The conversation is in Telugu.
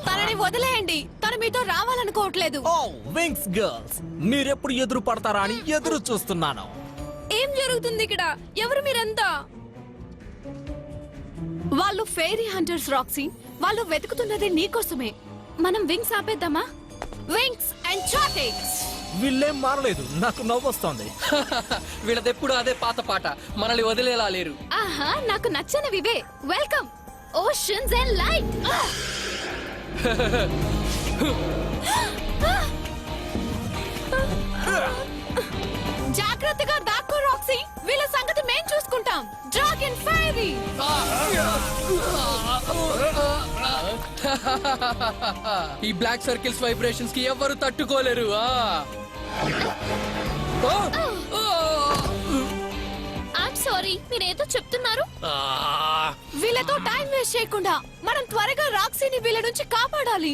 తనని వదిలేయండి, తను మీతో రావాలనుకోవట్లేదు. ఓ వింగ్స్ గర్ల్స్, మీరెప్పుడు ఎదురు పడతారా అని ఎదురు చూస్తున్నాను. ఏం జరుగుతుంది ఇక్కడ? ఎవరు మీరంతా? వాళ్ళు ఫెయిరీ హంటర్స్ రాక్సీ. వాళ్ళు వెతుకుతున్నది నీకోసమే. మనం వింగ్స్ ఆపేద్దామా? Wings and chattings. వీళ్ళేం మారలేదు, నాకు నవ్వొస్తోంది. వీళ్ళదెప్పుడు అదే పాత పాట, మనల్ని వదిలేలా లేరు. ఆహా, నాకు నచ్చనివివే. Welcome oceans and light. జాగ్రత్తగా దాక్కో రాక్సీ, వీళ్ళ సంగతి మేం చూసుకుంటాం. Dragon fiery. ఈ బ్లాక్ సర్కిల్స్ వైబ్రేషన్స్ కి ఎవరు తట్టుకోలేరు. ఐమ్ సారీ, మీరేదో చెప్తున్నారు. వీళ్ళతో టైం వేస్ట్ చేయకుండా మనం త్వరగా రాక్సీని వీళ్ళ నుంచి కాపాడాలి.